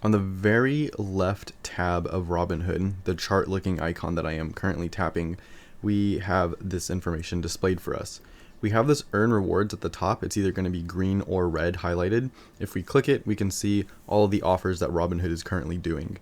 On the very left tab of Robinhood, the chart looking icon that I am currently tapping, we have this information displayed for us. We have this earn rewards at the top. It's either going to be green or red highlighted. If we click it, we can see all of the offers that Robinhood is currently doing.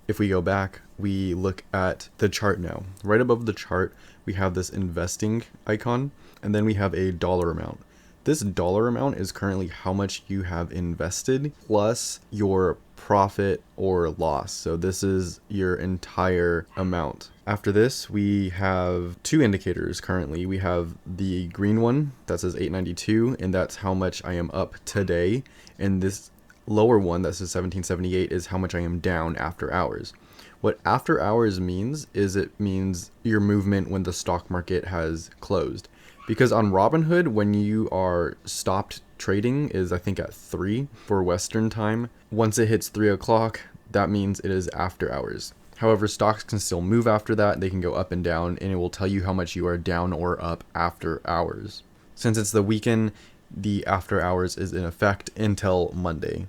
If we go back, we look at the chart now. Right above the chart, we have this investing icon, and then we have a dollar amount. This dollar amount is currently how much you have invested plus your profit or loss. So this is your entire amount. After this, we have two indicators currently. We have the green one that says 892, and that's how much I am up today. And this lower one that says 1778 is how much I am down after hours. What after hours means is it means your movement when the stock market has closed. Because on Robinhood, when you are stopped trading is I think at 3 for Western time. Once it hits 3 o'clock, that means it is after hours. However, stocks can still move after that. They can go up and down, and it will tell you how much you are down or up after hours. Since it's the weekend, the after hours is in effect until Monday.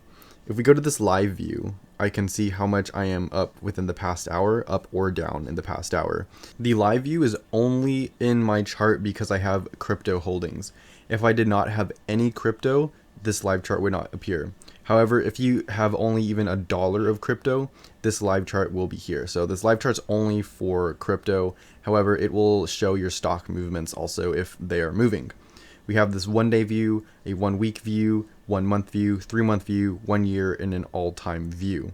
If we go to this live view, I can see how much I am up within the past hour, up or down in the past hour. The live view is only in my chart because I have crypto holdings. If I did not have any crypto, this live chart would not appear. However, if you have only even $1 of crypto, this live chart will be here. So this live chart's only for crypto. However, it will show your stock movements also if they are moving. We have this 1 day view, a 1 week view, 1 month view, 3 month view, 1 year, and an all-time view.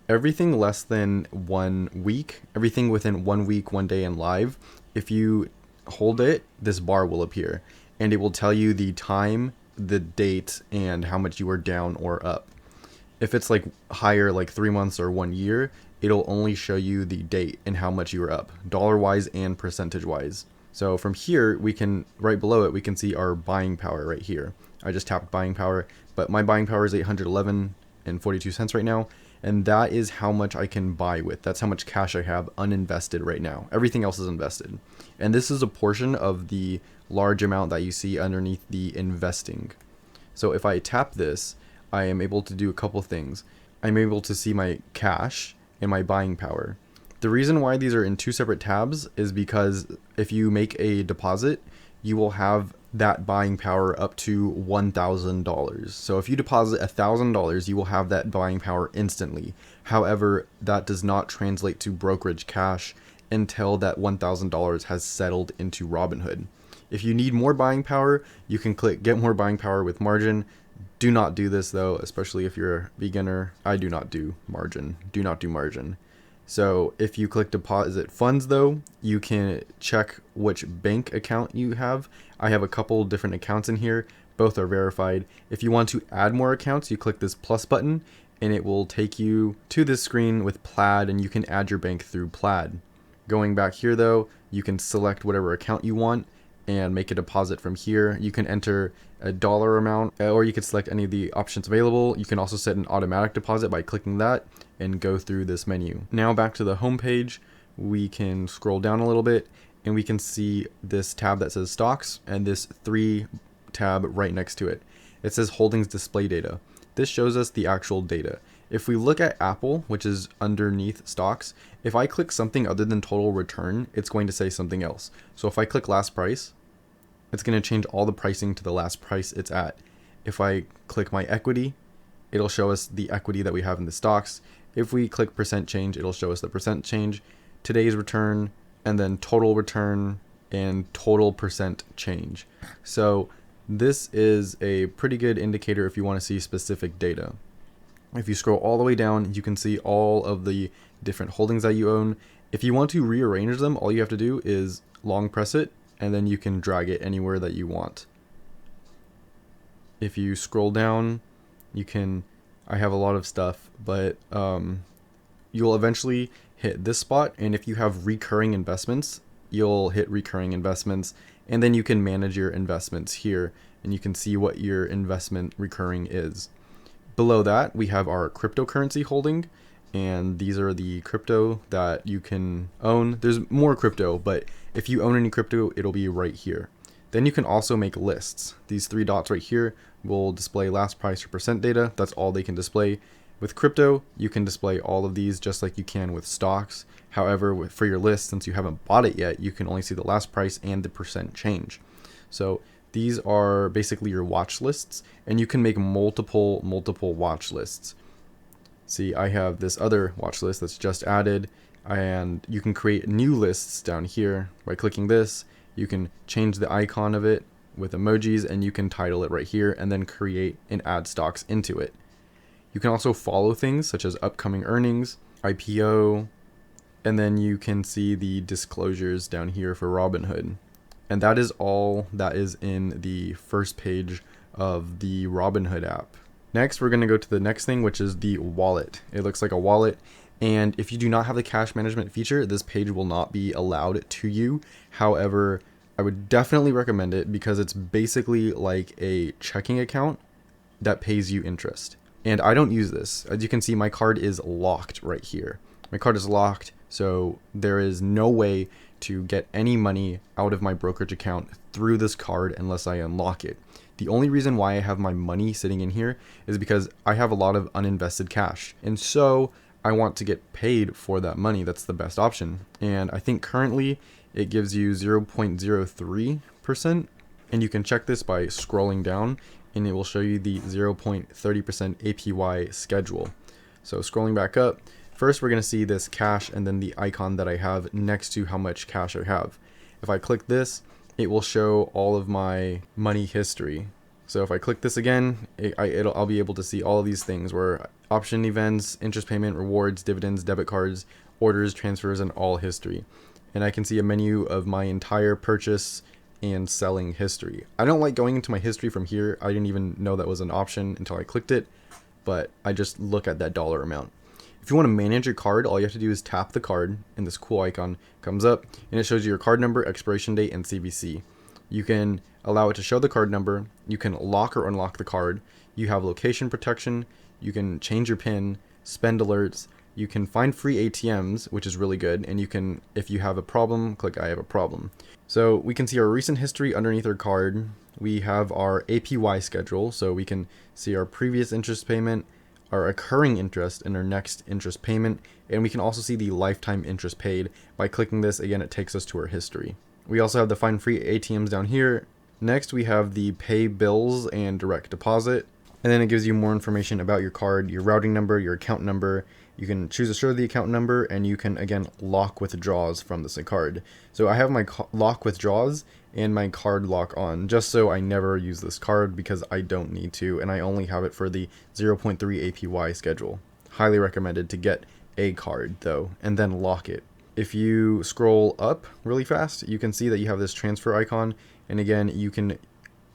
Everything less than 1 week, everything within 1 week, 1 day, and live, if you hold it, this bar will appear. And it will tell you the time, the date, and how much you are down or up. If it's like higher, like 3 months or 1 year, it'll only show you the date and how much you are up, dollar-wise and percentage-wise. So from here, we can, right below it, we can see our buying power right here. I just tapped buying power, but my buying power is 811.42 cents right now. And that is how much I can buy with. That's how much cash I have uninvested right now. Everything else is invested. And this is a portion of the large amount that you see underneath the investing. So if I tap this, I am able to do a couple things. I'm able to see my cash and my buying power. The reason why these are in two separate tabs is because if you make a deposit, you will have that buying power up to $1,000. So if you deposit $1,000, you will have that buying power instantly. However, that does not translate to brokerage cash until that $1,000 has settled into Robinhood. If you need more buying power, you can click get more buying power with margin. Do not do this though, especially if you're a beginner. I do not do margin. Do not do margin. So if you click deposit funds though, you can check which bank account you have. I have a couple different accounts in here. Both are verified. If you want to add more accounts, you click this plus button and it will take you to this screen with Plaid, and you can add your bank through Plaid. Going back here though, you can select whatever account you want and make a deposit from here. You can enter a dollar amount, or you could select any of the options available. You can also set an automatic deposit by clicking that and go through this menu. Now back to the home page, we can scroll down a little bit and we can see this tab that says stocks and this 3 tab right next to it. It says holdings display data. This shows us the actual data. If we look at Apple, which is underneath stocks, if I click something other than total return, it's going to say something else. So if I click last price, it's going to change all the pricing to the last price it's at. If I click my equity, it'll show us the equity that we have in the stocks. If we click percent change, it'll show us the percent change, today's return, and then total return and total percent change. So this is a pretty good indicator if you want to see specific data. If you scroll all the way down, you can see all of the different holdings that you own. If you want to rearrange them, all you have to do is long press it, and then you can drag it anywhere that you want. If you scroll down, I have a lot of stuff, but you'll eventually hit this spot, and if you have recurring investments, you'll hit recurring investments, and then you can manage your investments here, and you can see what your investment recurring is. Below that, we have our cryptocurrency holding, and these are the crypto that you can own. There's more crypto, but if you own any crypto, it'll be right here. Then you can also make lists. These 3 dots right here will display last price or percent data. That's all they can display. With crypto, you can display all of these just like you can with stocks. However, for your list, since you haven't bought it yet, you can only see the last price and the percent change. So these are basically your watch lists, and you can make multiple watch lists. See, I have this other watch list that's just added, and you can create new lists down here by clicking this. You can change the icon of it with emojis, and you can title it right here and then create and add stocks into it. You can also follow things such as upcoming earnings, IPO, and then you can see the disclosures down here for Robinhood. And that is all that is in the first page of the Robinhood app. Next, we're going to go to the next thing, which is the wallet. It looks like a wallet. And if you do not have the cash management feature, this page will not be allowed to you. However, I would definitely recommend it because it's basically like a checking account that pays you interest. And I don't use this. As you can see, my card is locked right here. My card is locked, so there is no way to get any money out of my brokerage account through this card unless I unlock it. The only reason why I have my money sitting in here is because I have a lot of uninvested cash. And so I want to get paid for that money. That's the best option. And I think currently it gives you 0.03%. And you can check this by scrolling down, and it will show you the 0.30% APY schedule. So scrolling back up, first we're going to see this cash and then the icon that I have next to how much cash I have. If I click this, it will show all of my money history. So if I click this again, I'll be able to see all of these things where option events, interest payment, rewards, dividends, debit cards, orders, transfers, and all history. And I can see a menu of my entire purchase and selling history. I don't like going into my history from here. I didn't even know that was an option until I clicked it, but I just look at that dollar amount. If you want to manage your card, all you have to do is tap the card, and this cool icon comes up, and it shows you your card number, expiration date, and CVC. You can allow it to show the card number. You can lock or unlock the card. You have location protection. You can change your PIN, spend alerts. You can find free ATMs, which is really good. And you can, if you have a problem, click I have a problem. So we can see our recent history underneath our card. We have our APY schedule, so we can see our previous interest payment, our occurring interest, and our next interest payment. And we can also see the lifetime interest paid. By clicking this, again, it takes us to our history. We also have the find free ATMs down here. Next, we have the pay bills and direct deposit. And then it gives you more information about your card, your routing number, your account number. You can choose to show the account number, and you can, again, lock withdrawals from this card. So I have my lock withdrawals and my card lock on, just so I never use this card because I don't need to, and I only have it for the 0.3 APY schedule. Highly recommended to get a card, though, and then lock it. If you scroll up really fast, you can see that you have this transfer icon, and again, you can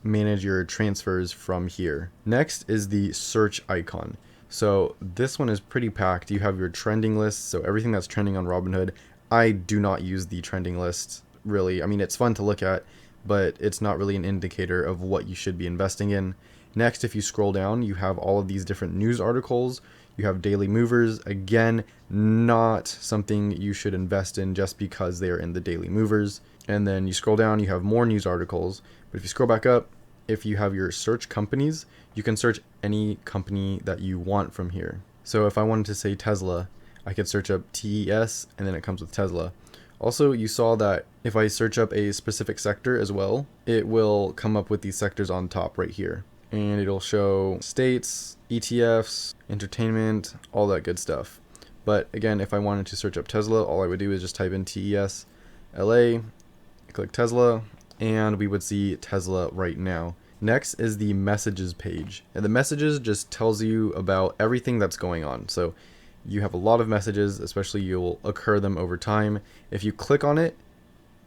manage your transfers from here. Next is the search icon. So this one is pretty packed. You have your trending list, so everything that's trending on Robinhood. I do not use the trending list, really. I mean, it's fun to look at, but it's not really an indicator of what you should be investing in. Next, if you scroll down, you have all of these different news articles. You have daily movers. Again, not something you should invest in just because they are in the daily movers. And then you scroll down, you have more news articles. But if you scroll back up, if you have your search companies, you can search any company that you want from here. So if I wanted to say Tesla, I could search up TES, and then it comes with Tesla. Also, you saw that if I search up a specific sector as well, it will come up with these sectors on top right here. And it'll show states, ETFs, entertainment, all that good stuff. But again, if I wanted to search up Tesla, all I would do is just type in TES LA, click Tesla, and we would see Tesla right now. Next is the messages page. And the messages just tells you about everything that's going on. So you have a lot of messages, especially you'll occur them over time. If you click on it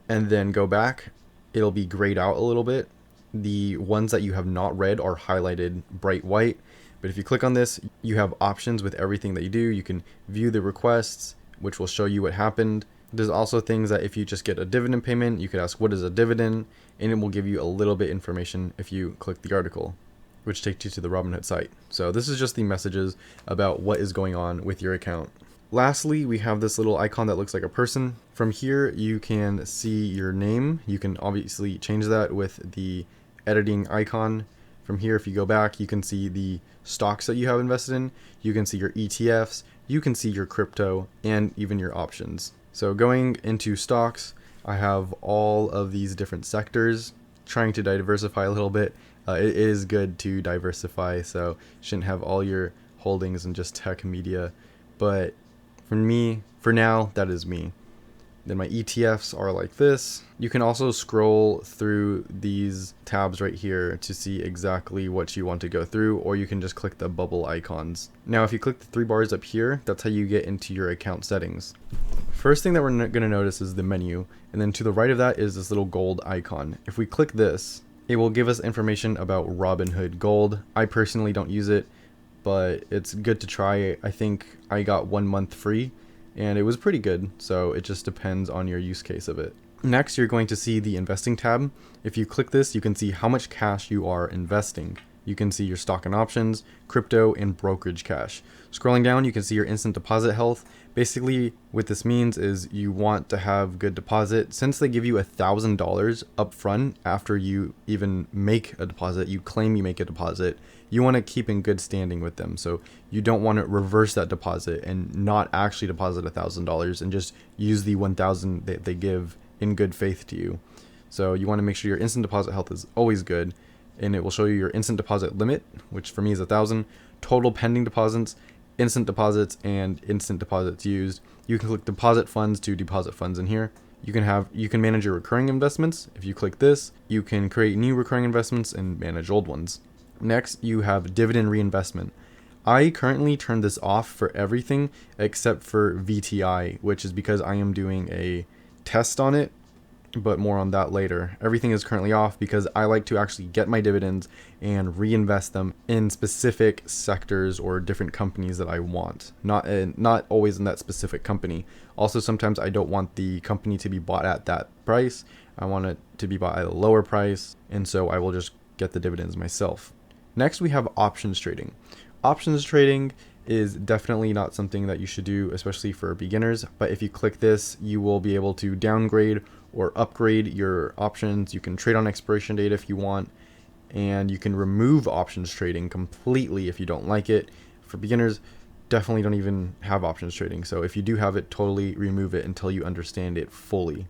and then go back, it'll be grayed out a little bit. The ones that you have not read are highlighted bright white. But if you click on this, you have options with everything that you do. You can view the requests, which will show you what happened. There's also things that if you just get a dividend payment, you could ask what is a dividend, and it will give you a little bit information if you click the article, which takes you to the Robinhood site. So this is just the messages about what is going on with your account. Lastly, we have this little icon that looks like a person. From here, you can see your name. You can obviously change that with the editing icon. From here, if you go back, you can see the stocks that you have invested in. You can see your ETFs, you can see your crypto, and even your options. So going into stocks, I have all of these different sectors, trying to diversify a little bit. It is good to diversify, so you shouldn't have all your holdings in just tech media. But for me, for now, that is me. Then my ETFs are like this. You can also scroll through these tabs right here to see exactly what you want to go through, or you can just click the bubble icons. Now, if you click the 3 bars up here, that's how you get into your account settings. First thing that we're going to notice is the menu, and then to the right of that is this little gold icon. If we click this, it will give us information about Robinhood Gold. I personally don't use it, but it's good to try. I think I got 1 month free, and it was pretty good, so it just depends on your use case of it. Next, you're going to see the investing tab. If you click this, you can see how much cash you are investing. You can see your stock and options, crypto, and brokerage cash. Scrolling down, you can see your instant deposit health. Basically, what this means is you want to have good deposit. Since they give you $1,000 up front after you even make a deposit, you claim you make a deposit, you want to keep in good standing with them. So you don't want to reverse that deposit and not actually deposit $1,000 and just use the $1,000 that they give in good faith to you. So you want to make sure your instant deposit health is always good, and it will show you your instant deposit limit, which for me is 1,000, total pending deposits, instant deposits, and instant deposits used. You can click deposit funds to deposit funds in here. You can manage your recurring investments. If you click this, you can create new recurring investments and manage old ones. Next, you have dividend reinvestment. I currently turned this off for everything except for VTI, which is because I am doing a test on it, but more on that later. Everything is currently off because I like to actually get my dividends and reinvest them in specific sectors or different companies that I want, not always in that specific company. Also, sometimes I don't want the company to be bought at that price. I want it to be bought at a lower price, and so I will just get the dividends myself. Next, we have options trading. Options trading is definitely not something that you should do, especially for beginners. But if you click this, you will be able to downgrade or upgrade your options. You can trade on expiration date if you want, and you can remove options trading completely if you don't like it. For beginners, definitely don't even have options trading. So if you do have it, totally remove it until you understand it fully.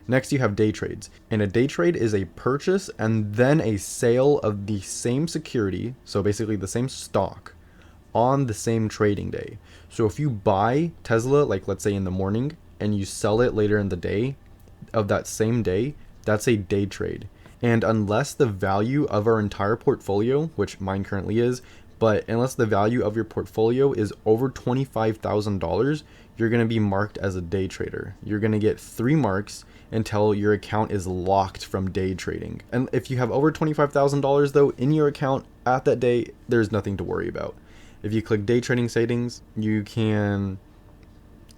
Next, you have day trades. And a day trade is a purchase and then a sale of the same security, so basically the same stock, on the same trading day. So if you buy Tesla, like let's say in the morning, and you sell it later in the day of that same day, that's a day trade. And unless the value of our entire portfolio, which mine currently is, but unless the value of your portfolio is over $25,000, you're going to be marked as a day trader. You're going to get 3 marks until your account is locked from day trading. And if you have over $25,000 though in your account at that day, there's nothing to worry about. If you click day trading settings, you can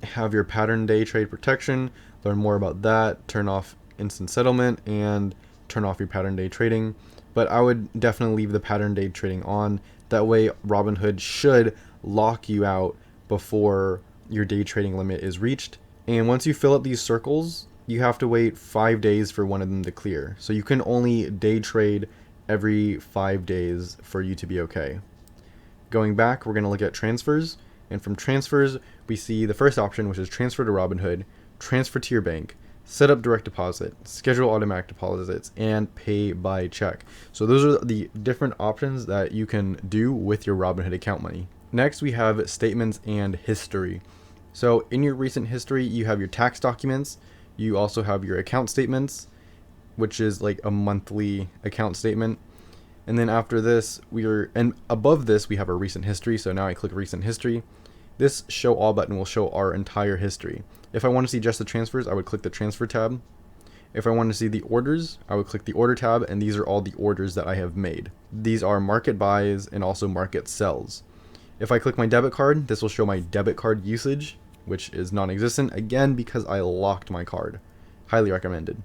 have your pattern day trade protection, learn more about that, turn off instant settlement, and turn off your pattern day trading. But I would definitely leave the pattern day trading on. That way Robinhood should lock you out before your day trading limit is reached. And once you fill up these circles, you have to wait 5 days for one of them to clear. So you can only day trade every 5 days for you to be okay. Going back, we're going to look at transfers. And from transfers, we see the first option, which is transfer to Robinhood, transfer to your bank, set up direct deposit, schedule automatic deposits, and pay by check. So those are the different options that you can do with your Robinhood account money. Next, we have statements and history. So in your recent history, you have your tax documents. You also have your account statements, which is like a monthly account statement. And then after this, and above this, we have our recent history. So now I click recent history. This show all button will show our entire history. If I want to see just the transfers, I would click the transfer tab. If I want to see the orders, I would click the order tab, and these are all the orders that I have made. These are market buys and also market sells. If I click my debit card, this will show my debit card usage, which is non-existent, again because I locked my card. Highly recommended.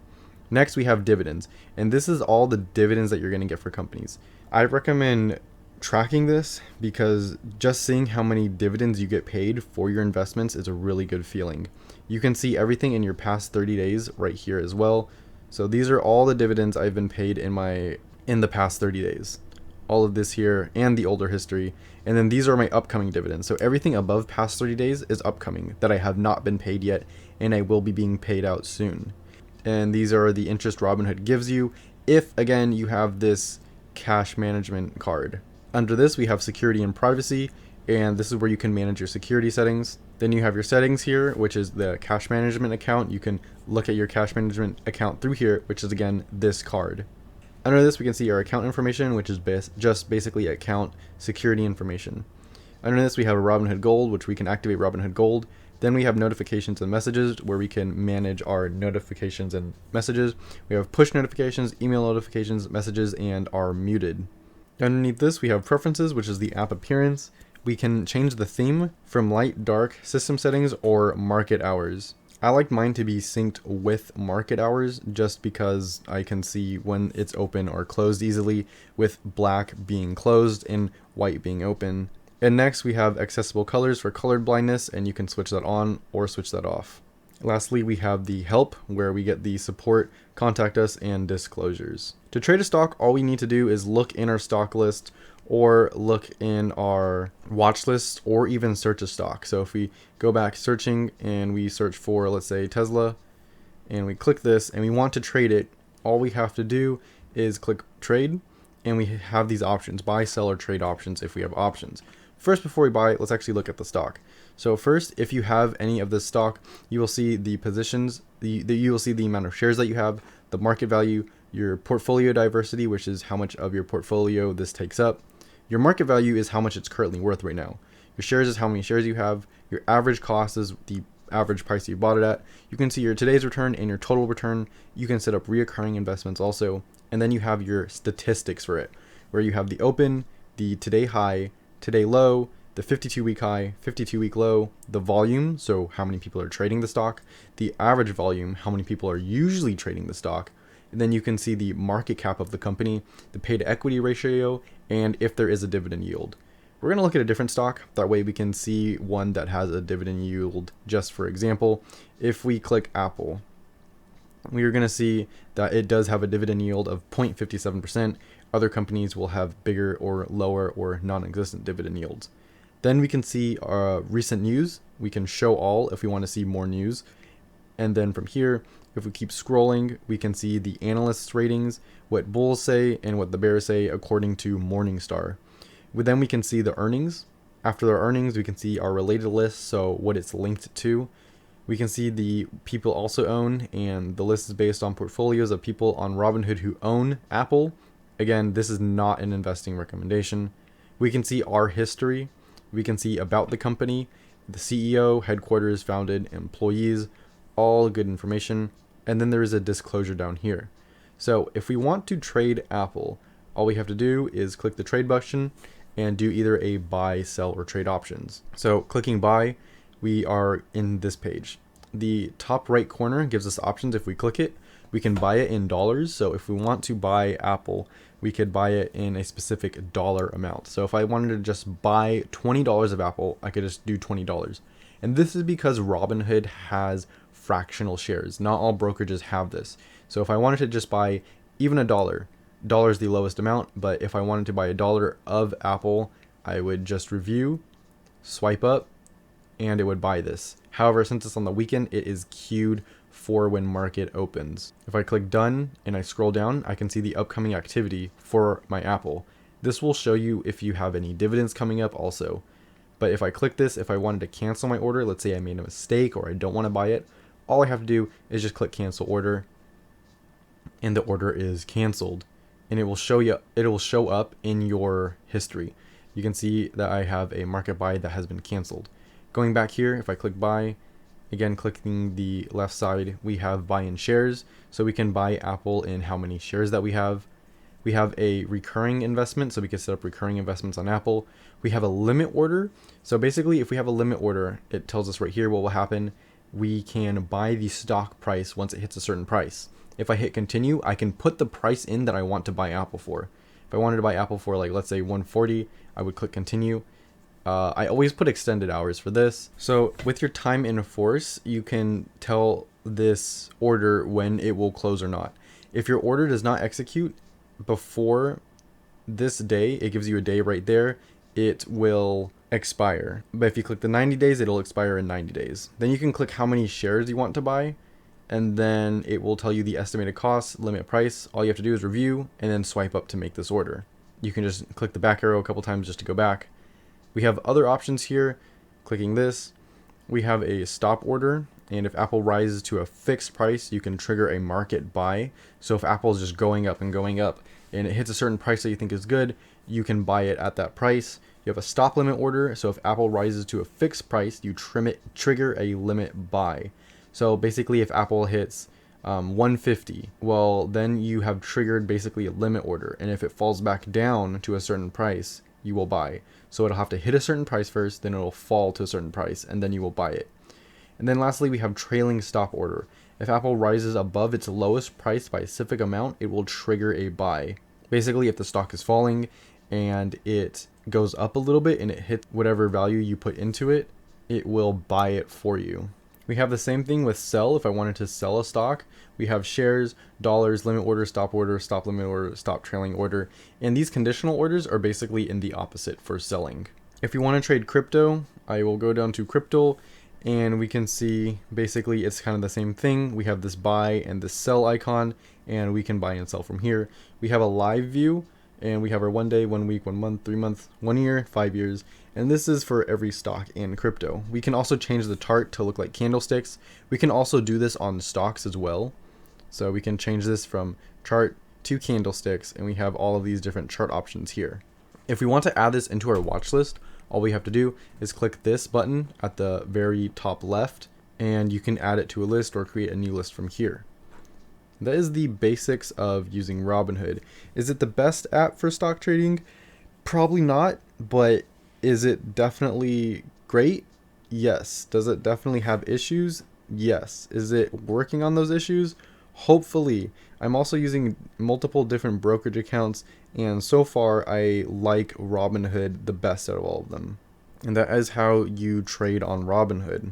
Next, we have dividends, and this is all the dividends that you're going to get for companies. I recommend tracking this because just seeing how many dividends you get paid for your investments is a really good feeling. You can see everything in your past 30 days right here as well. So these are all the dividends I've been paid in the past 30 days. all of this here, and the older history. And then these are my upcoming dividends. So everything above past 30 days is upcoming that I have not been paid yet, and I will be being paid out soon. And these are the interest Robinhood gives you if, again, you have this cash management card. Under this, we have security and privacy, and this is where you can manage your security settings. Then you have your settings here, which is the cash management account. You can look at your cash management account through here, which is, again, this card. Under this, we can see our account information, which is just basically account security information. Under this, we have a Robinhood Gold, which we can activate Robinhood Gold. Then we have notifications and messages, where we can manage our notifications and messages. We have push notifications, email notifications, messages, and are muted. Underneath this, we have preferences, which is the app appearance. We can change the theme from light, dark, system settings, or market hours. I like mine to be synced with market hours just because I can see when it's open or closed easily, with black being closed and white being open. And next we have accessible colors for colored blindness, and you can switch that on or switch that off. Lastly, we have the help, where we get the support, contact us, and disclosures. To trade a stock, all we need to do is look in our stock list or look in our watch list, or even search a stock. So if we go back searching and we search for, let's say, Tesla, and we click this and we want to trade it, all we have to do is click trade, and we have these options: buy, sell, or trade options if we have options. First, before we buy, let's actually look at the stock. So first, if you have any of this stock, you will see the positions, you will see the amount of shares that you have, the market value, your portfolio diversity, which is how much of your portfolio this takes up. Your market value is how much it's currently worth right now. Your shares is how many shares you have. Your average cost is the average price you bought it at. You can see your today's return and your total return. You can set up reoccurring investments also. And then you have your statistics for it, where you have the open, the today high, today low, the 52-week high, 52-week low, the volume, so how many people are trading the stock, the average volume, how many people are usually trading the stock. And then you can see the market cap of the company, the pay to equity ratio, and if there is a dividend yield. We're going to look at a different stock. That way we can see one that has a dividend yield. Just for example, if we click Apple, we are going to see that it does have a dividend yield of 0.57%. Other companies will have bigger or lower or non-existent dividend yields. Then we can see recent news. We can show all if we want to see more news. And then from here, if we keep scrolling, we can see the analysts' ratings, what bulls say and what the bears say according to Morningstar. Then we can see the earnings. After the earnings, we can see our related list, so what it's linked to. We can see the people also own, and the list is based on portfolios of people on Robinhood who own Apple. Again, this is not an investing recommendation. We can see our history. We can see about the company, the CEO, headquarters, founded, employees, all good information. And then there is a disclosure down here. So if we want to trade Apple, all we have to do is click the trade button and do either a buy, sell, or trade options. So clicking buy, we are in this page. The top right corner gives us options. If we click it, we can buy it in dollars. So if we want to buy Apple, we could buy it in a specific dollar amount. So if I wanted to just buy $20 of Apple, I could just do $20. And this is because Robinhood has fractional shares. Not all brokerages have this. So if I wanted to just buy even $1, dollar is the lowest amount, but if I wanted to buy $1 of Apple, I would just review, swipe up, and it would buy this. However, since it's on the weekend, it is queued for when market opens. If I click done and I scroll down, I can see the upcoming activity for my Apple. This will show you if you have any dividends coming up also. But if I click this, if I wanted to cancel my order, let's say I made a mistake or I don't want to buy it, all I have to do is just click cancel order, and the order is canceled, and it will show up in your history. You can see that I have a market buy that has been canceled. Going back here, if I click buy, again clicking the left side, we have buy in shares, so we can buy Apple in how many shares that we have. We have a recurring investment, so we can set up recurring investments on Apple. We have a limit order, so basically if we have a limit order, it tells us right here what will happen. We can buy the stock price once it hits a certain price. If I hit continue, I can put the price in that I want to buy Apple for. If I wanted to buy Apple for, like, let's say 140, I would click continue. I always put extended hours for this. So with your time in force, you can tell this order when it will close or not. If your order does not execute before this day, it gives you a day right there, it will expire. But if you click the 90 days, it'll expire in 90 days. Then you can click how many shares you want to buy, and then it will tell you the estimated cost, limit price. All you have to do is review and then swipe up to make this order. You can just click the back arrow a couple times just to go back. We have other options here. Clicking this, we have a stop order, and if Apple rises to a fixed price, you can trigger a market buy. So if Apple is just going up and it hits a certain price that you think is good, you can buy it at that price. You have a stop limit order, so if Apple rises to a fixed price, you trigger a limit buy. So basically if Apple hits 150, well, then you have triggered basically a limit order, and if it falls back down to a certain price, you will buy. So it'll have to hit a certain price first, then it'll fall to a certain price, and then you will buy it. And then lastly, we have trailing stop order. If Apple rises above its lowest price by a specific amount, it will trigger a buy. Basically, if the stock is falling and it goes up a little bit and it hits whatever value you put into it, it will buy it for you. We have the same thing with sell. If I wanted to sell a stock, we have shares, dollars, limit order, stop limit order, stop trailing order. And these conditional orders are basically in the opposite for selling. If you want to trade crypto, I will go down to crypto, and we can see basically it's kind of the same thing. We have this buy and this sell icon, and we can buy and sell from here. We have a live view, and we have our 1 day, 1 week, 1 month, 3 months, 1 year, 5 years. And this is for every stock in crypto. We can also change the chart to look like candlesticks. We can also do this on stocks as well. So we can change this from chart to candlesticks, and we have all of these different chart options here. If we want to add this into our watch list, all we have to do is click this button at the very top left, and you can add it to a list or create a new list from here. That is the basics of using Robinhood. Is it the best app for stock trading? Probably not, but is it definitely great? Yes. Does it definitely have issues? Yes. Is it working on those issues? Hopefully. I'm also using multiple different brokerage accounts, and so far I like Robinhood the best out of all of them. And that is how you trade on Robinhood.